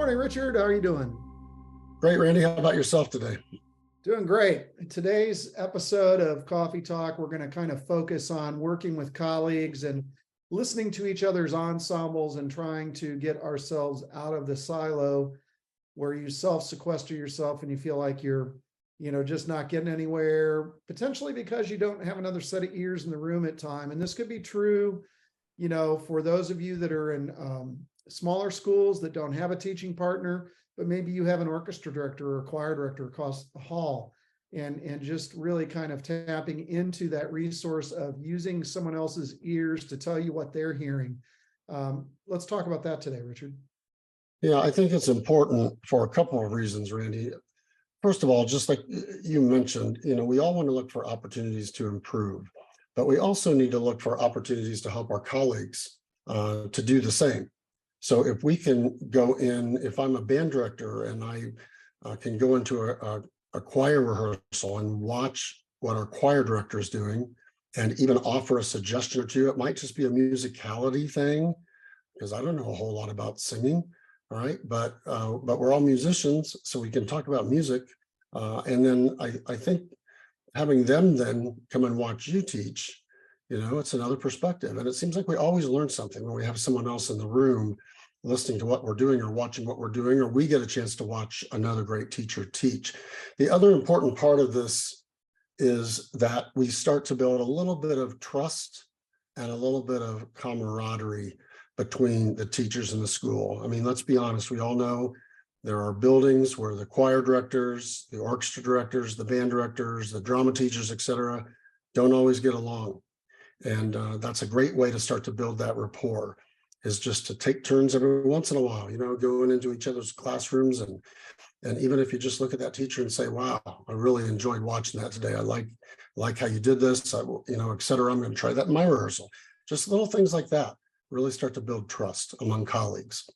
morning, Richard. How are you doing? Great, Randy. How about yourself today? Doing great. In today's episode of Coffee Talk, we're going to kind of focus on working with colleagues and listening to each other's ensembles and trying to get ourselves out of the silo where you self-sequester yourself and you feel like you're, just not getting anywhere, potentially because you don't have another set of ears in the room at time. And this could be true, for those of you that are in smaller schools that don't have a teaching partner, but maybe you have an orchestra director or a choir director across the hall, and just really kind of tapping into that resource of using someone else's ears to tell you what they're hearing. Let's talk about that today, Richard. Yeah, I think it's important for a couple of reasons, Randy. First of all, just like you mentioned, we all want to look for opportunities to improve, but we also need to look for opportunities to help our colleagues to do the same. So if we can go in, if I'm a band director and I can go into a choir rehearsal and watch what our choir director is doing and even offer a suggestion or two, it might just be a musicality thing because I don't know a whole lot about singing, all right? But we're all musicians, so we can talk about music. And then I think having them then come and watch you teach, it's another perspective. And it seems like we always learn something when we have someone else in the room listening to what we're doing or watching what we're doing, or we get a chance to watch another great teacher teach. The other important part of this is that we start to build a little bit of trust and a little bit of camaraderie between the teachers in the school. I mean, let's be honest, we all know there are buildings where the choir directors, the orchestra directors, the band directors, the drama teachers, et cetera, don't always get along. And that's a great way to start to build that rapport, is just to take turns every once in a while, going into each other's classrooms. And even if you just look at that teacher and say, wow, I really enjoyed watching that today. I like how you did this, et cetera. I'm going to try that in my rehearsal. Just little things like that really start to build trust among colleagues.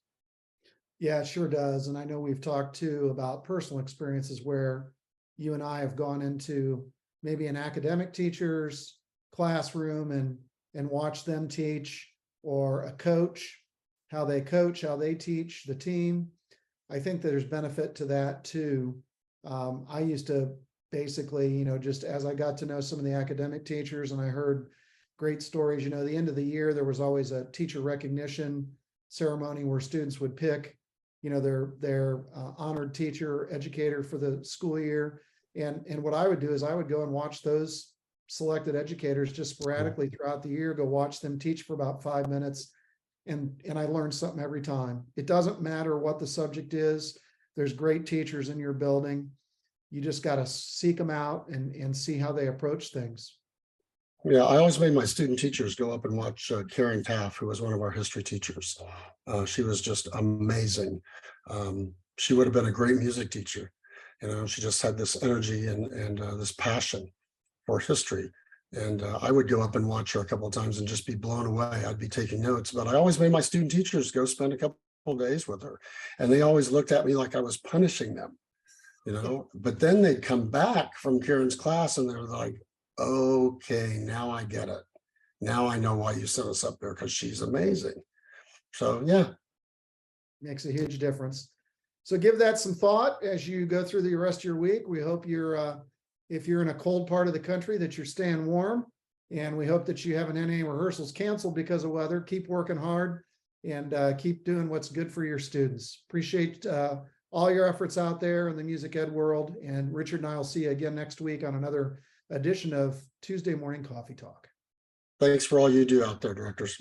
Yeah, it sure does. And I know we've talked too about personal experiences where you and I have gone into maybe an academic teacher's classroom and watched them teach, or a coach, how they teach the team. I think that there's benefit to that too. I used to basically, just as I got to know some of the academic teachers and I heard great stories, the end of the year, there was always a teacher recognition ceremony where students would pick, their honored teacher, educator for the school year. And what I would do is I would go and watch those selected educators just sporadically throughout the year, go watch them teach for about 5 minutes. And I learned something every time. It doesn't matter what the subject is. There's great teachers in your building. You just got to seek them out and see how they approach things. Yeah, I always made my student teachers go up and watch Karen Taff, who was one of our history teachers. She was just amazing. She would have been a great music teacher. She just had this energy and this passion for history. And I would go up and watch her a couple of times and just be blown away. I'd be taking notes, but I always made my student teachers go spend a couple of days with her. And they always looked at me like I was punishing them, but then they'd come back from Karen's class and they're like, okay, now I get it. Now I know why you sent us up there, because she's amazing. So yeah. Makes a huge difference. So give that some thought as you go through the rest of your week. We hope if you're in a cold part of the country, that you're staying warm. And we hope that you haven't had any rehearsals canceled because of weather. Keep working hard and keep doing what's good for your students. Appreciate all your efforts out there in the music ed world. And Richard and I will see you again next week on another edition of Tuesday Morning Coffee Talk. Thanks for all you do out there, directors.